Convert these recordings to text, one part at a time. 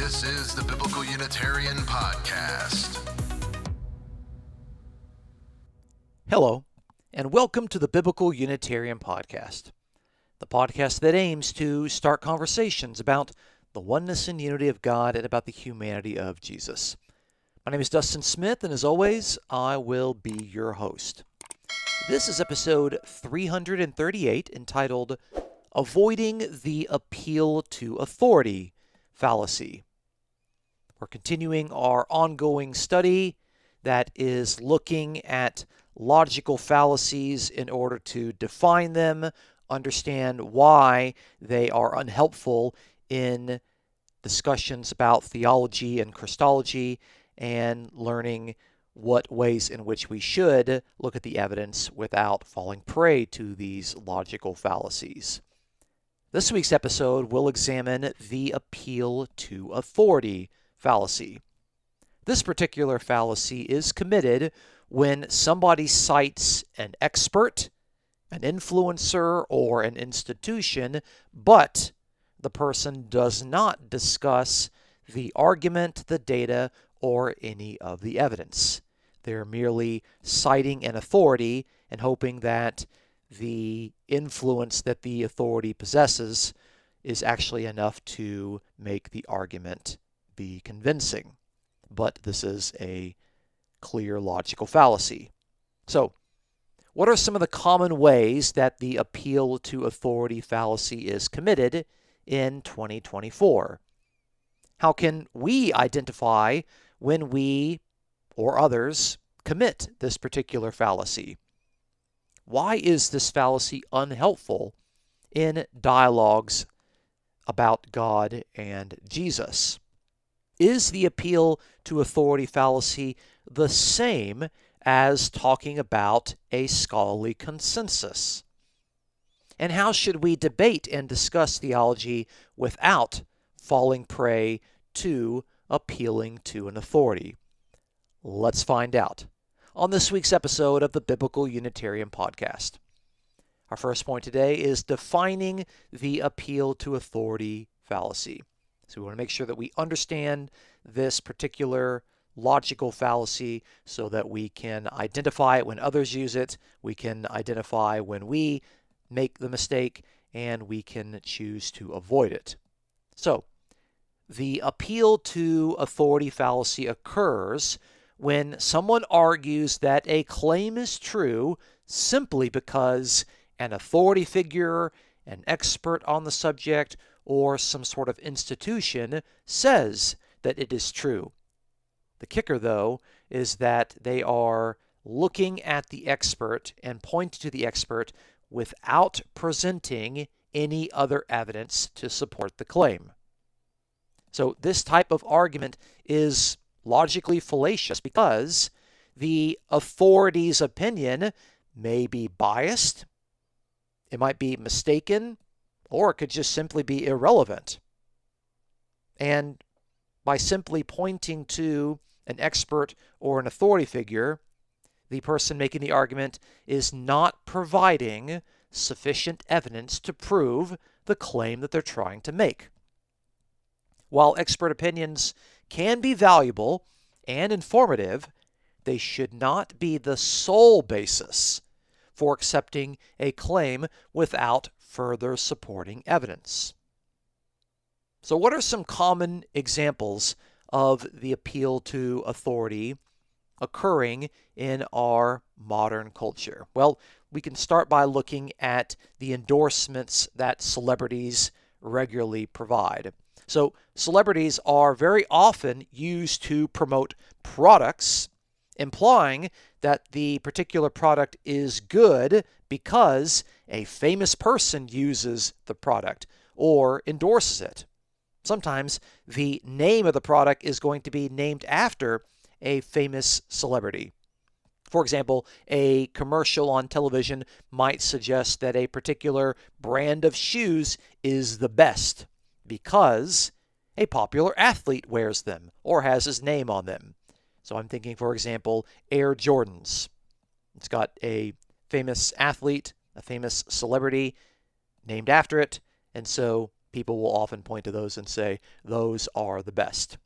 This is the Biblical Unitarian Podcast. Hello, and welcome to the Biblical Unitarian Podcast, the podcast that aims to start conversations about the oneness and unity of God and about the humanity of Jesus. My name is Dustin Smith, and as always, I will be your host. This is episode 338, entitled Avoiding the Appeal to Authority Fallacy. We're continuing our ongoing study that is looking at logical fallacies in order to define them, understand why they are unhelpful in discussions about theology and Christology, and learning what ways in which we should look at the evidence without falling prey to these logical fallacies. This week's episode will examine the appeal to authority fallacy. This particular fallacy is committed when somebody cites an expert, an influencer, or an institution, but the person does not discuss the argument, the data, or any of the evidence. They're merely citing an authority and hoping that the influence that the authority possesses is actually enough to make the argument be convincing. But this is a clear logical fallacy. So, what are some of the common ways that the appeal to authority fallacy is committed in 2024? How can we identify when we or others commit this particular fallacy? Why is this fallacy unhelpful in dialogues about God and Jesus? Is the appeal to authority fallacy the same as talking about a scholarly consensus? And how should we debate and discuss theology without falling prey to appealing to an authority? Let's find out on this week's episode of the Biblical Unitarian Podcast. Our first point today is defining the appeal to authority fallacy. So we want to make sure that we understand this particular logical fallacy so that we can identify it when others use it, we can identify when we make the mistake, and we can choose to avoid it. So, the appeal to authority fallacy occurs when someone argues that a claim is true simply because an authority figure, an expert on the subject, or some sort of institution says that it is true. The kicker, though, is that they are looking at the expert and pointing to the expert without presenting any other evidence to support the claim. So this type of argument is logically fallacious because the authority's opinion may be biased, it might be mistaken, or it could just simply be irrelevant. And by simply pointing to an expert or an authority figure, the person making the argument is not providing sufficient evidence to prove the claim that they're trying to make. While expert opinions can be valuable and informative, they should not be the sole basis for accepting a claim without further supporting evidence. So what are some common examples of the appeal to authority occurring in our modern culture? Well, we can start by looking at the endorsements that celebrities regularly provide. So celebrities are very often used to promote products, implying that the particular product is good because a famous person uses the product or endorses it. Sometimes the name of the product is going to be named after a famous celebrity. For example, a commercial on television might suggest that a particular brand of shoes is the best because a popular athlete wears them or has his name on them. So I'm thinking, for example, Air Jordans. It's got a famous athlete, a famous celebrity named after it, and so people will often point to those and say, those are the best.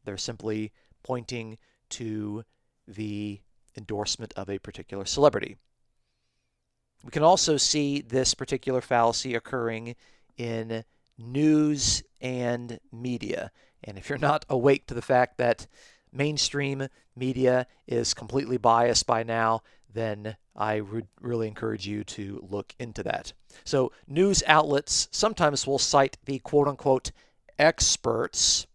They're simply pointing to the endorsement of a particular celebrity. We can also see this particular fallacy occurring in news and media. And if you're not awake to the fact that mainstream media is completely biased by now, then I would really encourage you to look into that. So news outlets sometimes will cite the quote-unquote experts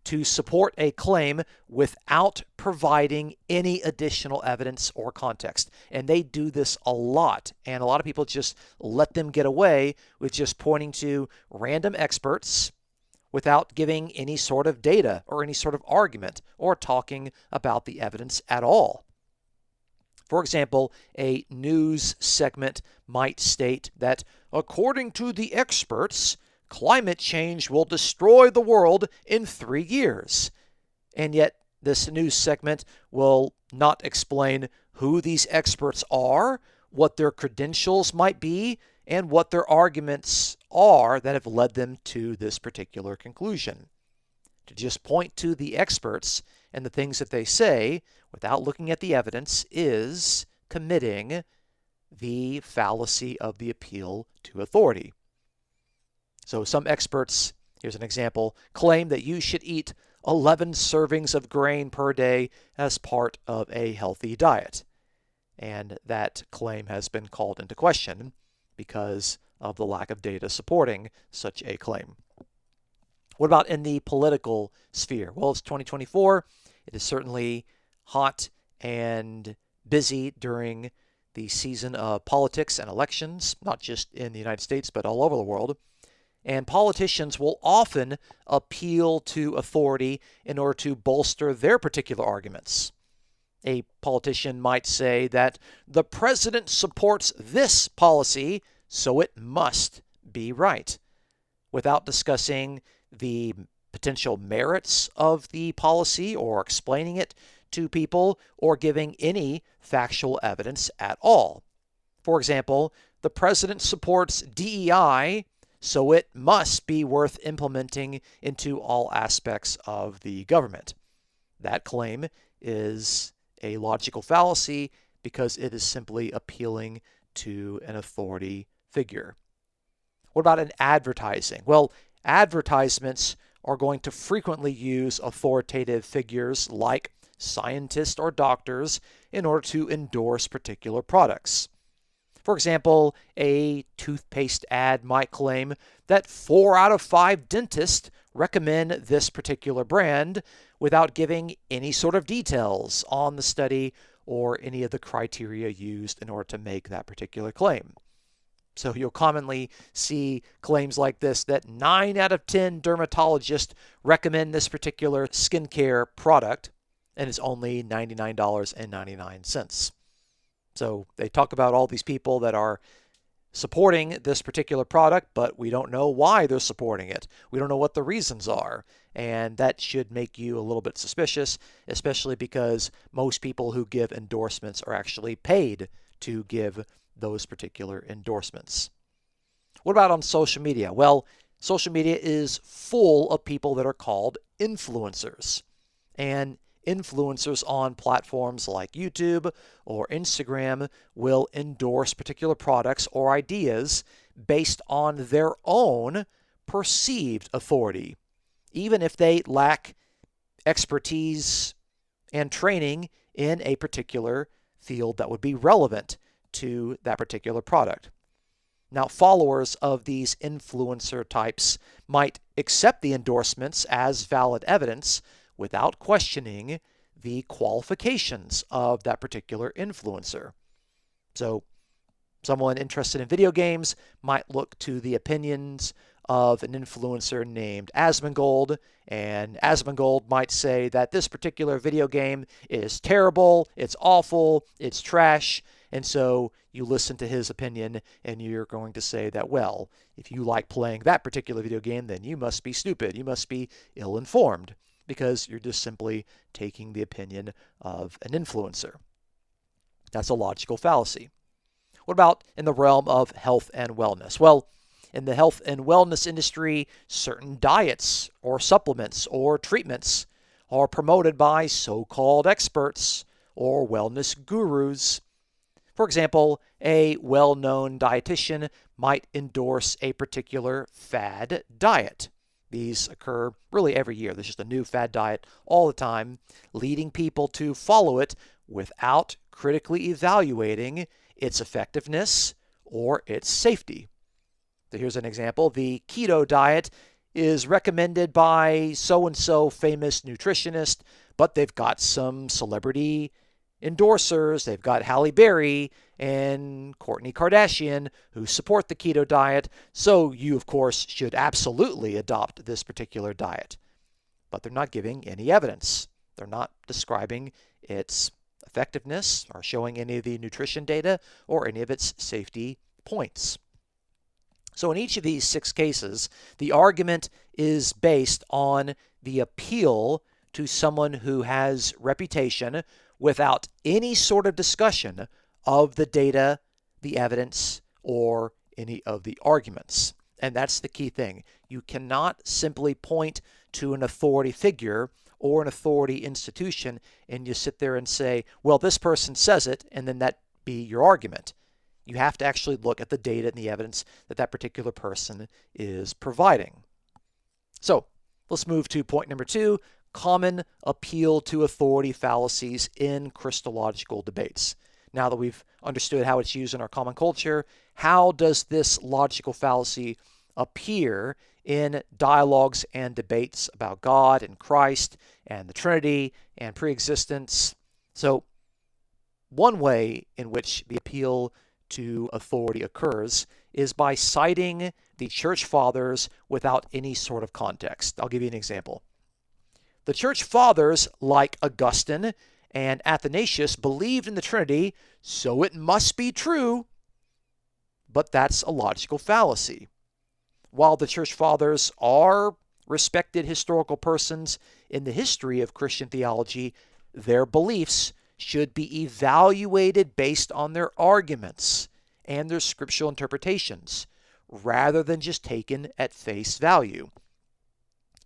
to support a claim without providing any additional evidence or context. And they do this a lot. And a lot of people just let them get away with just pointing to random experts without giving any sort of data or any sort of argument or talking about the evidence at all. For example, a news segment might state that, according to the experts, climate change will destroy the world in 3 years. And yet, this news segment will not explain who these experts are, what their credentials might be, and what their arguments are that have led them to this particular conclusion. To just point to the experts and the things that they say without looking at the evidence is committing the fallacy of the appeal to authority. So some experts, here's an example, claim that you should eat 11 servings of grain per day as part of a healthy diet. And that claim has been called into question because of the lack of data supporting such a claim. What about in the political sphere? Well, it's 2024. It is certainly hot and busy during the season of politics and elections, not just in the United States, but all over the world. And politicians will often appeal to authority in order to bolster their particular arguments. A politician might say that the president supports this policy, so it must be right, without discussing the potential merits of the policy or explaining it to people or giving any factual evidence at all. For example, the president supports DEI, so it must be worth implementing into all aspects of the government. That claim is a logical fallacy because it is simply appealing to an authority figure. What about in advertising? Well, advertisements are going to frequently use authoritative figures like scientists or doctors in order to endorse particular products. For example, a toothpaste ad might claim that 4 out of 5 dentists recommend this particular brand without giving any sort of details on the study or any of the criteria used in order to make that particular claim. So you'll commonly see claims like this, that 9 out of 10 dermatologists recommend this particular skincare product, and it's only $99.99. So they talk about all these people that are supporting this particular product, but we don't know why they're supporting it. We don't know what the reasons are. And that should make you a little bit suspicious, especially because most people who give endorsements are actually paid to give those particular endorsements. What about on social media? Well, social media is full of people that are called influencers. And influencers on platforms like YouTube or Instagram will endorse particular products or ideas based on their own perceived authority, even if they lack expertise and training in a particular field that would be relevant to that particular product. Now, followers of these influencer types might accept the endorsements as valid evidence without questioning the qualifications of that particular influencer. So, someone interested in video games might look to the opinions of an influencer named Asmongold, and Asmongold might say that this particular video game is terrible, it's awful, it's trash, and so you listen to his opinion and you're going to say that, well, if you like playing that particular video game, then you must be stupid, you must be ill-informed, because you're just simply taking the opinion of an influencer. That's a logical fallacy. What about in the realm of health and wellness? Well, In the health and wellness industry, certain diets or supplements or treatments are promoted by so-called experts or wellness gurus. For example, a well-known dietitian might endorse a particular fad diet. These occur really every year. There's just a new fad diet all the time, leading people to follow it without critically evaluating its effectiveness or its safety. So here's an example. The keto diet is recommended by so-and-so famous nutritionist, but they've got some celebrity endorsers. They've got Halle Berry and Kourtney Kardashian who support the keto diet, so you, of course, should absolutely adopt this particular diet. But they're not giving any evidence. They're not describing its effectiveness or showing any of the nutrition data or any of its safety points. So in each of these 6 cases, the argument is based on the appeal to someone who has reputation without any sort of discussion of the data, the evidence, or any of the arguments. And that's the key thing. You cannot simply point to an authority figure or an authority institution and you sit there and say, well, this person says it, and then that be your argument. You have to actually look at the data and the evidence that that particular person is providing. So let's move to point number 2, common appeal to authority fallacies in Christological debates. Now that we've understood how it's used in our common culture, how does this logical fallacy appear in dialogues and debates about God and Christ and the Trinity and preexistence? So one way in which the appeal to authority occurs is by citing the church fathers without any sort of context. I'll give you an example. The church fathers, like Augustine and Athanasius, believed in the Trinity, so it must be true, but that's a logical fallacy. While the church fathers are respected historical persons in the history of Christian theology, their beliefs should be evaluated based on their arguments and their scriptural interpretations, rather than just taken at face value.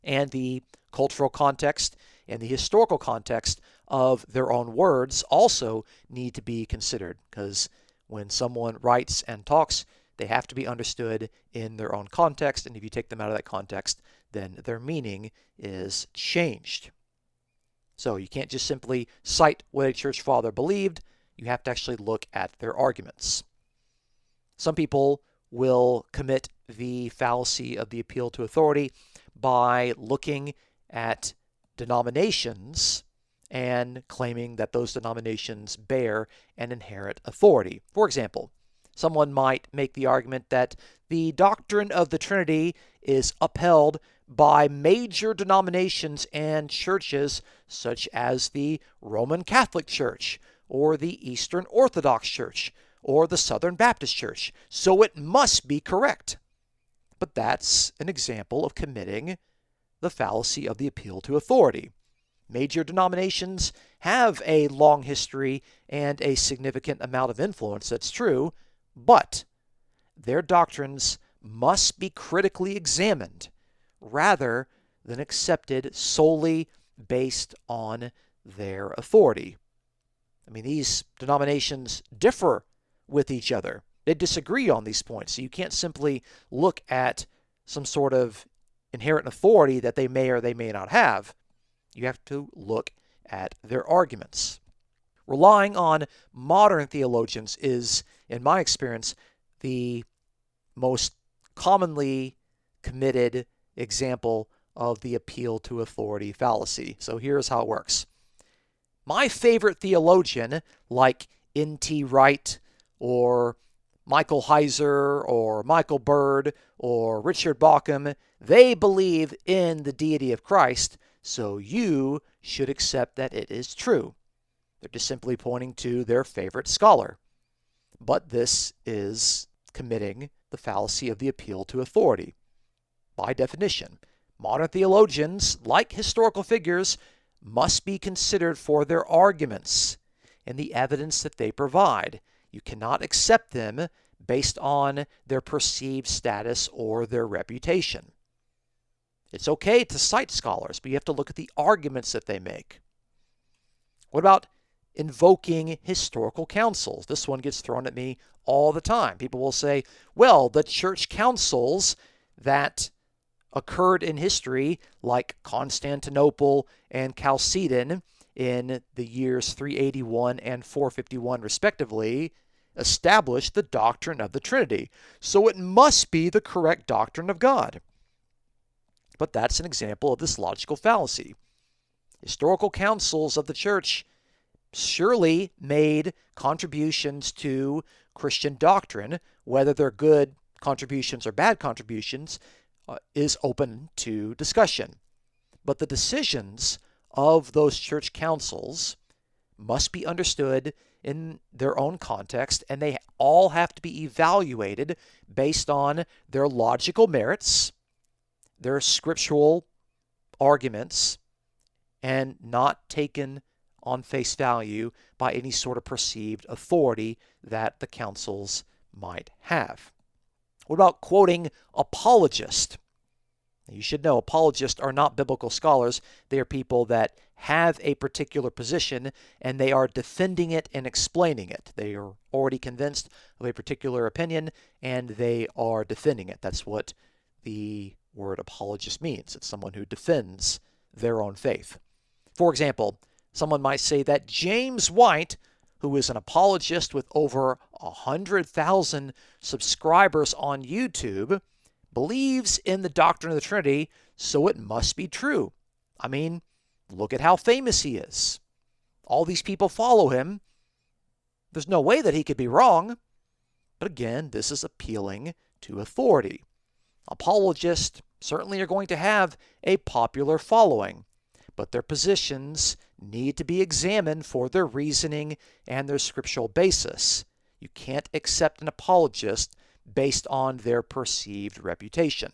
And the cultural context and the historical context of their own words also need to be considered, because when someone writes and talks, they have to be understood in their own context, and if you take them out of that context, then their meaning is changed. So you can't just simply cite what a church father believed. You have to actually look at their arguments. Some people will commit the fallacy of the appeal to authority by looking at denominations and claiming that those denominations bear an inherent authority. For example, someone might make the argument that the doctrine of the Trinity is upheld by major denominations and churches such as the Roman Catholic Church or the Eastern Orthodox Church or the Southern Baptist Church, so it must be correct. But that's an example of committing the fallacy of the appeal to authority. Major denominations have a long history and a significant amount of influence, that's true, but their doctrines must be critically examined rather than accepted solely based on their authority. I mean, these denominations differ with each other. They disagree on these points, so you can't simply look at some sort of inherent authority that they may or they may not have. You have to look at their arguments. Relying on modern theologians is, in my experience, the most commonly committed example of the appeal to authority fallacy. So here's how it works. My favorite theologian, like N.T. Wright or Michael Heiser or Michael Bird or Richard Bauckham, they believe in the deity of Christ, so you should accept that it is true. They're just simply pointing to their favorite scholar. But this is committing the fallacy of the appeal to authority. By definition, modern theologians, like historical figures, must be considered for their arguments and the evidence that they provide. You cannot accept them based on their perceived status or their reputation. It's okay to cite scholars, but you have to look at the arguments that they make. What about invoking historical councils? This one gets thrown at me all the time. People will say, well, the church councils that occurred in history, like Constantinople and Chalcedon in the years 381 and 451 respectively, established the doctrine of the Trinity. So it must be the correct doctrine of God. But that's an example of this logical fallacy. Historical councils of the church surely made contributions to Christian doctrine. Whether they're good contributions or bad contributions is open to discussion. But the decisions of those church councils must be understood in their own context, and they all have to be evaluated based on their logical merits, their scriptural arguments, and not taken on face value by any sort of perceived authority that the councils might have. What about quoting apologists? You should know apologists are not biblical scholars. They are people that have a particular position and they are defending it and explaining it. They are already convinced of a particular opinion and they are defending it. That's what the word apologist means. It's someone who defends their own faith. For example, someone might say that James White, who is an apologist with over 100,000 subscribers on YouTube, believes in the doctrine of the Trinity, so it must be true. I mean, look at how famous he is. All these people follow him. There's no way that he could be wrong. But again, this is appealing to authority. Apologists certainly are going to have a popular following, but their positions need to be examined for their reasoning and their scriptural basis. You can't accept an apologist based on their perceived reputation.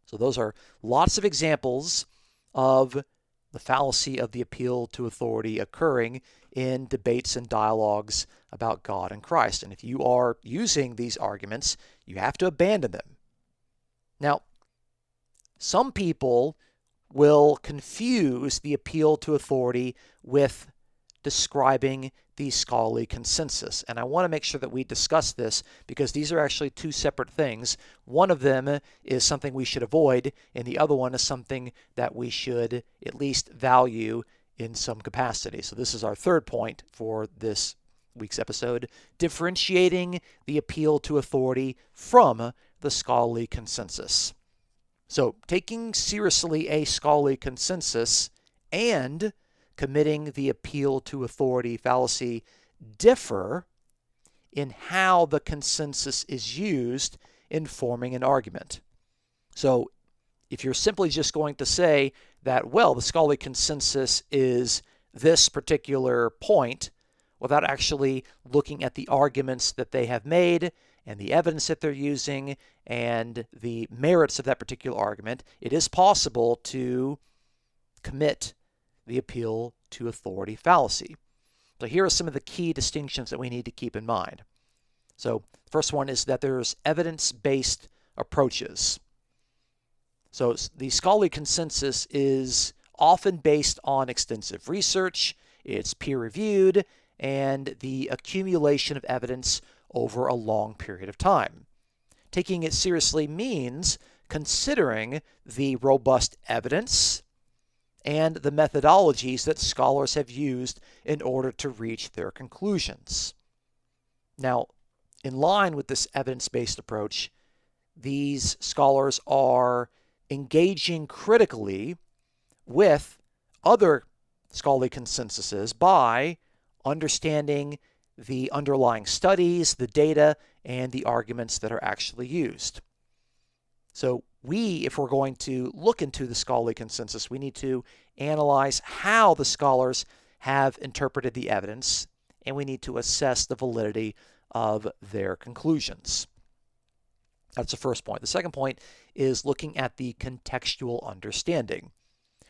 So those are lots of examples of the fallacy of the appeal to authority occurring in debates and dialogues about God and Christ. And if you are using these arguments, you have to abandon them. Now, some people will confuse the appeal to authority with describing the scholarly consensus. And I want to make sure that we discuss this because these are actually two separate things. One of them is something we should avoid, and the other one is something that we should at least value in some capacity. So this is our third point for this week's episode, differentiating the appeal to authority from the scholarly consensus. So taking seriously a scholarly consensus and committing the appeal to authority fallacy differ in how the consensus is used in forming an argument. So if you're simply just going to say that, well, the scholarly consensus is this particular point without actually looking at the arguments that they have made and the evidence that they're using and the merits of that particular argument, it is possible to commit the appeal to authority fallacy. So here are some of the key distinctions that we need to keep in mind. So first one is that there's evidence-based approaches. So the scholarly consensus is often based on extensive research, it's peer-reviewed, and the accumulation of evidence over a long period of time. Taking it seriously means considering the robust evidence and the methodologies that scholars have used in order to reach their conclusions. Now, in line with this evidence-based approach, these scholars are engaging critically with other scholarly consensuses by understanding the underlying studies, the data, and the arguments that are actually used. So if we're going to look into the scholarly consensus, we need to analyze how the scholars have interpreted the evidence, and we need to assess the validity of their conclusions. That's the first point. The second point is looking at the contextual understanding.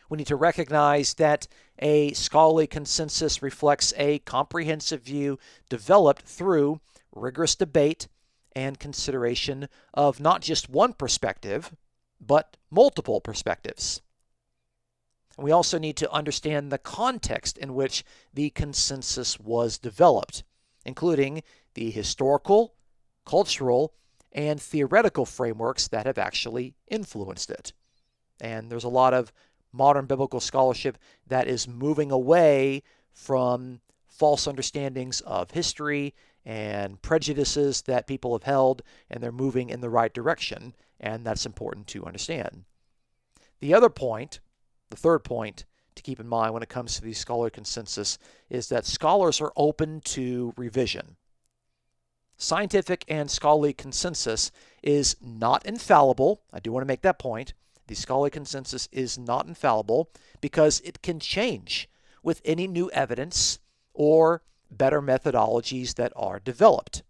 We need to recognize that a scholarly consensus reflects a comprehensive view developed through rigorous debate and consideration of not just one perspective, but multiple perspectives. We also need to understand the context in which the consensus was developed, including the historical, cultural, and theoretical frameworks that have actually influenced it. And there's a lot of modern biblical scholarship that is moving away from false understandings of history and prejudices that people have held, and they're moving in the right direction, and that's important to understand. The other point, the third point to keep in mind when it comes to the scholarly consensus, is that scholars are open to revision. Scientific and scholarly consensus is not infallible. I do want to make that point. The scholarly consensus is not infallible because it can change with any new evidence or better methodologies that are developed.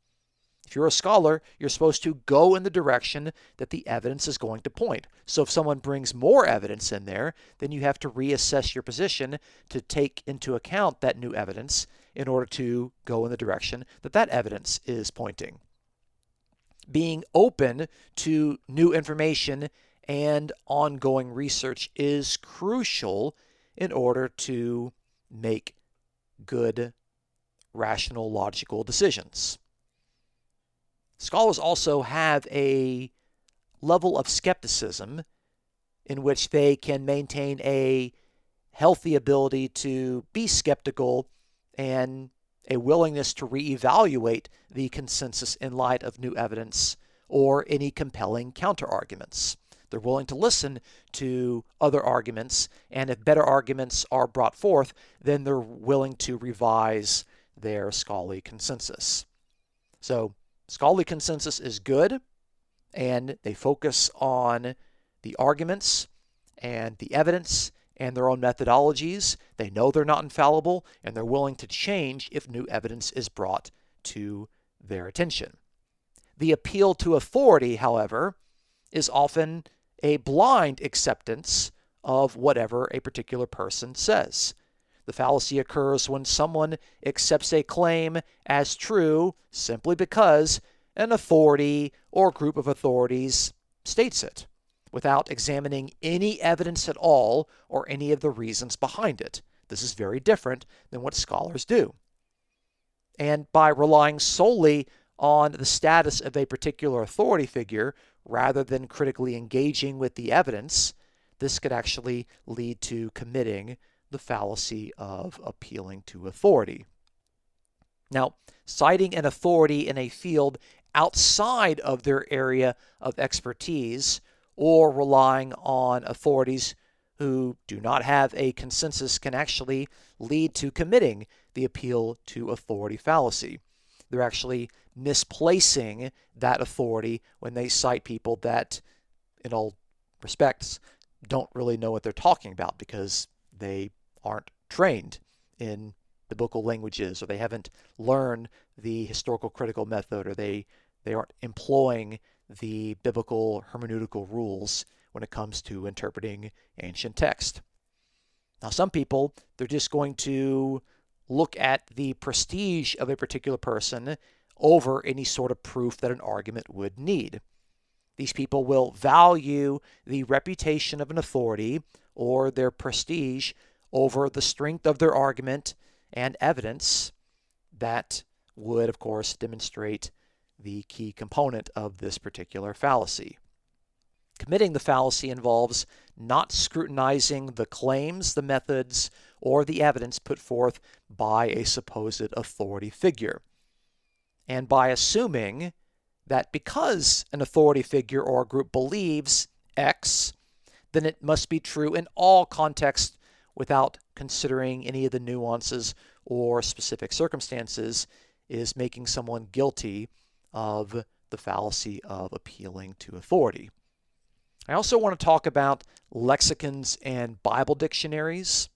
If you're a scholar, you're supposed to go in the direction that the evidence is going to point. So if someone brings more evidence in there, then you have to reassess your position to take into account that new evidence in order to go in the direction that that evidence is pointing. Being open to new information and ongoing research is crucial in order to make good, rational, logical decisions. Scholars also have a level of skepticism in which they can maintain a healthy ability to be skeptical and a willingness to reevaluate the consensus in light of new evidence or any compelling counterarguments. They're willing to listen to other arguments, and if better arguments are brought forth, then they're willing to revise their scholarly consensus. So, scholarly consensus is good, and they focus on the arguments and the evidence and their own methodologies. They know they're not infallible, and they're willing to change if new evidence is brought to their attention. The appeal to authority, however, is often a blind acceptance of whatever a particular person says. The fallacy occurs when someone accepts a claim as true simply because an authority or group of authorities states it, without examining any evidence at all or any of the reasons behind it. This is very different than what scholars do. And by relying solely on the status of a particular authority figure rather than critically engaging with the evidence, this could actually lead to committing the fallacy of appealing to authority. Now, citing an authority in a field outside of their area of expertise or relying on authorities who do not have a consensus can actually lead to committing the appeal to authority fallacy. They're actually misplacing that authority when they cite people that, in all respects, don't really know what they're talking about because they aren't trained in biblical languages, or they haven't learned the historical critical method, or they aren't employing the biblical hermeneutical rules when it comes to interpreting ancient text. Now, some people, they're just going to look at the prestige of a particular person over any sort of proof that an argument would need. These people will value the reputation of an authority or their prestige over the strength of their argument and evidence that would, of course, demonstrate the key component of this particular fallacy. Committing the fallacy involves not scrutinizing the claims, the methods, or the evidence put forth by a supposed authority figure, and by assuming that because an authority figure or a group believes X, then it must be true in all contexts without considering any of the nuances or specific circumstances, is making someone guilty of the fallacy of appealing to authority. I also want to talk about lexicons and Bible dictionaries.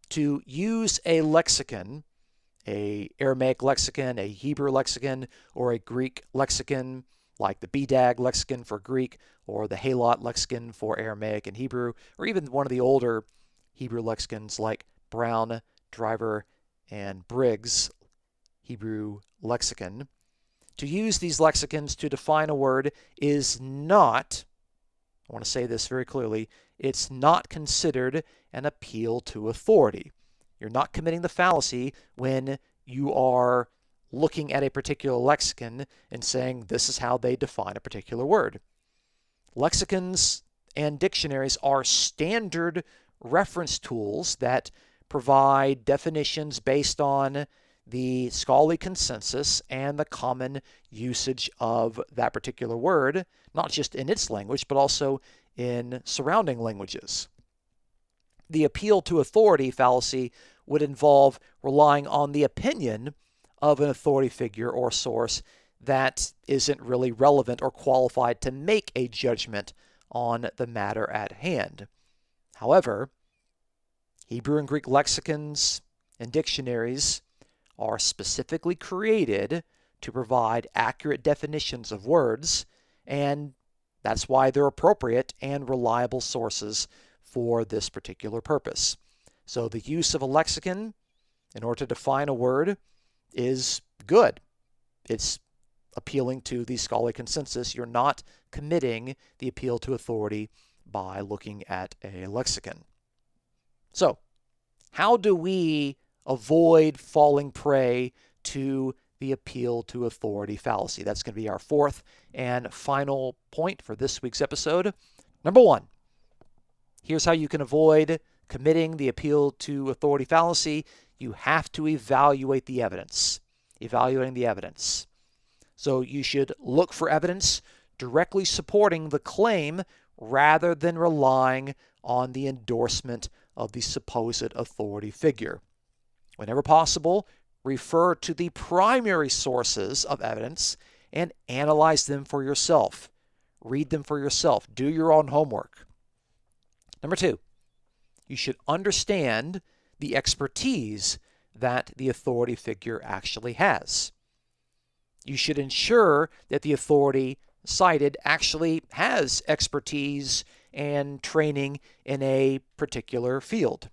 To use a lexicon, a Aramaic lexicon, a Hebrew lexicon, or a Greek lexicon, like the BDAG lexicon for Greek, or the Halot lexicon for Aramaic and Hebrew, or even one of the older Hebrew lexicons like Brown, Driver, and Briggs Hebrew lexicon. To use these lexicons to define a word is not, I want to say this very clearly, it's not considered an appeal to authority. You're not committing the fallacy when you are looking at a particular lexicon and saying this is how they define a particular word. Lexicons and dictionaries are standard reference tools that provide definitions based on the scholarly consensus and the common usage of that particular word, not just in its language, but also in surrounding languages. The appeal to authority fallacy would involve relying on the opinion of an authority figure or source that isn't really relevant or qualified to make a judgment on the matter at hand. However, Hebrew and Greek lexicons and dictionaries are specifically created to provide accurate definitions of words, and that's why they're appropriate and reliable sources for this particular purpose. So the use of a lexicon in order to define a word is good. It's appealing to the scholarly consensus. You're not committing the appeal to authority by looking at a lexicon. So, how do we avoid falling prey to the appeal to authority fallacy? That's going to be our fourth and final point for this week's episode. Number one, here's how you can avoid committing the appeal to authority fallacy. You have to evaluate the evidence. Evaluating the evidence. So you should look for evidence directly supporting the claim rather than relying on the endorsement of the supposed authority figure. Whenever possible, refer to the primary sources of evidence and analyze them for yourself. Read them for yourself. Do your own homework. Number two, you should understand the expertise that the authority figure actually has. You should ensure that the authority cited actually has expertise and training in a particular field.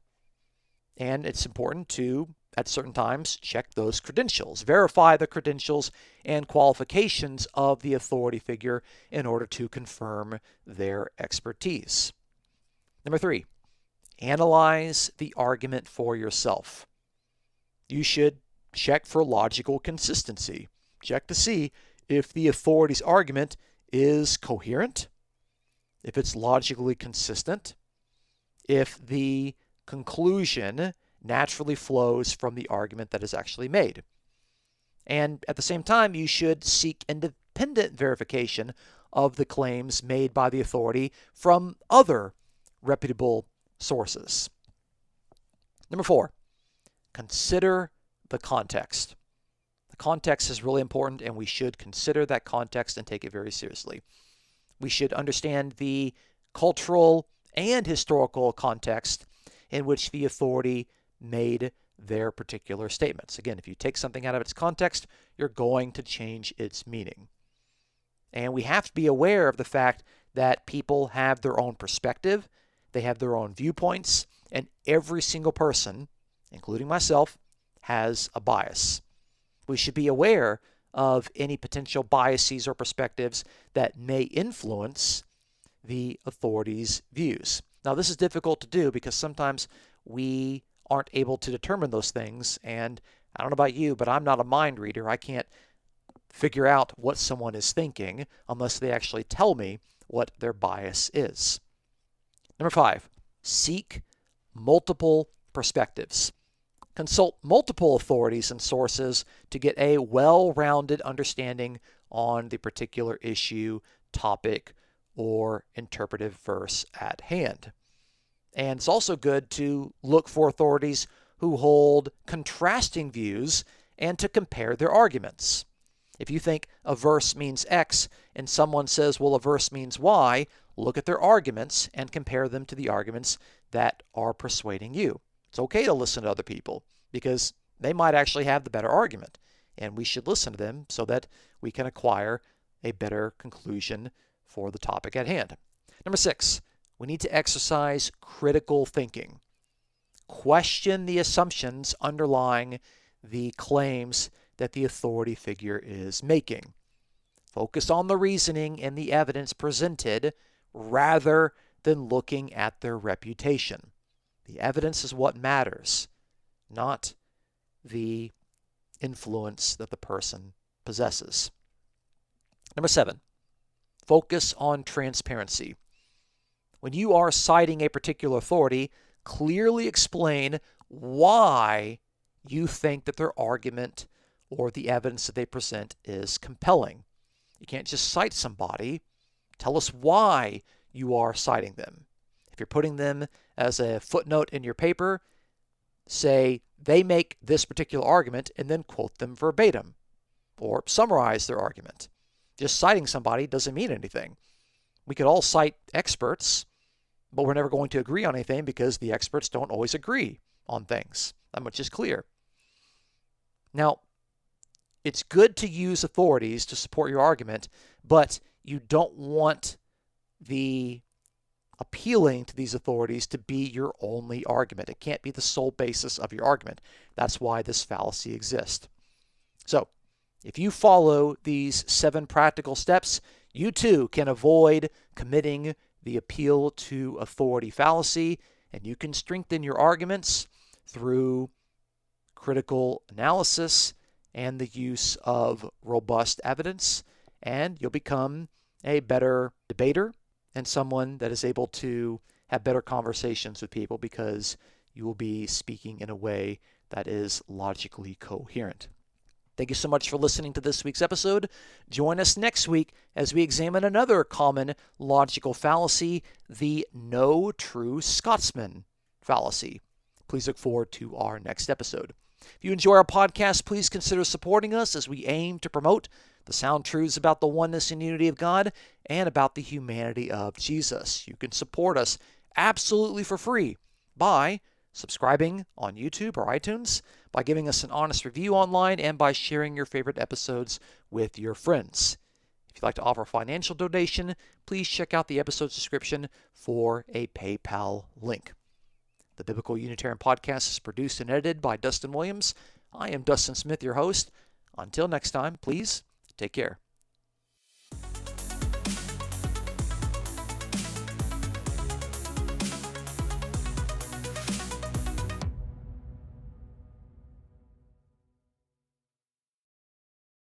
And it's important to, at certain times, check those credentials. Verify the credentials and qualifications of the authority figure in order to confirm their expertise. Number three, analyze the argument for yourself. You should check for logical consistency. Check to see if the authority's argument is coherent, if it's logically consistent, if the conclusion naturally flows from the argument that is actually made. And at the same time, you should seek independent verification of the claims made by the authority from other reputable sources. Number four, consider the context. The context is really important, and we should consider that context and take it very seriously. We should understand the cultural and historical context in which the authority made their particular statements. Again, if you take something out of its context, you're going to change its meaning. And we have to be aware of the fact that people have their own perspective, they have their own viewpoints, and every single person, including myself, has a bias. We should be aware of any potential biases or perspectives that may influence the authority's views. Now, this is difficult to do because sometimes we aren't able to determine those things, and I don't know about you, but I'm not a mind reader. I can't figure out what someone is thinking unless they actually tell me what their bias is. Number five, seek multiple perspectives. Consult multiple authorities and sources to get a well-rounded understanding on the particular issue, topic, or interpretive verse at hand. And it's also good to look for authorities who hold contrasting views and to compare their arguments. If you think a verse means X and someone says, well, a verse means Y, look at their arguments and compare them to the arguments that are persuading you. It's okay to listen to other people because they might actually have the better argument, and we should listen to them so that we can acquire a better conclusion for the topic at hand. Number six, we need to exercise critical thinking. Question the assumptions underlying the claims that the authority figure is making. Focus on the reasoning and the evidence presented rather than looking at their reputation. The evidence is what matters, not the influence that the person possesses. Number 7, focus on transparency. When you are citing a particular authority, clearly explain why you think that their argument or the evidence that they present is compelling. You can't just cite somebody. Tell us why you are citing them. If you're putting them as a footnote in your paper, say they make this particular argument and then quote them verbatim or summarize their argument. Just citing somebody doesn't mean anything. We could all cite experts, but we're never going to agree on anything because the experts don't always agree on things. That much is clear. Now, it's good to use authorities to support your argument, but you don't want the appealing to these authorities to be your only argument. It can't be the sole basis of your argument. That's why this fallacy exists. So, if you follow these 7 practical steps, you too can avoid committing the appeal to authority fallacy, and you can strengthen your arguments through critical analysis and the use of robust evidence, and you'll become a better debater and someone that is able to have better conversations with people because you will be speaking in a way that is logically coherent. Thank you so much for listening to this week's episode. Join us next week as we examine another common logical fallacy, the no true Scotsman fallacy. Please look forward to our next episode. If you enjoy our podcast, please consider supporting us as we aim to promote the sound truths about the oneness and unity of God and about the humanity of Jesus. You can support us absolutely for free by subscribing on YouTube or iTunes, by giving us an honest review online, and by sharing your favorite episodes with your friends. If you'd like to offer a financial donation, please check out the episode's description for a PayPal link. The Biblical Unitarian Podcast is produced and edited by Dustin Williams. I am Dustin Smith, your host. Until next time, please take care.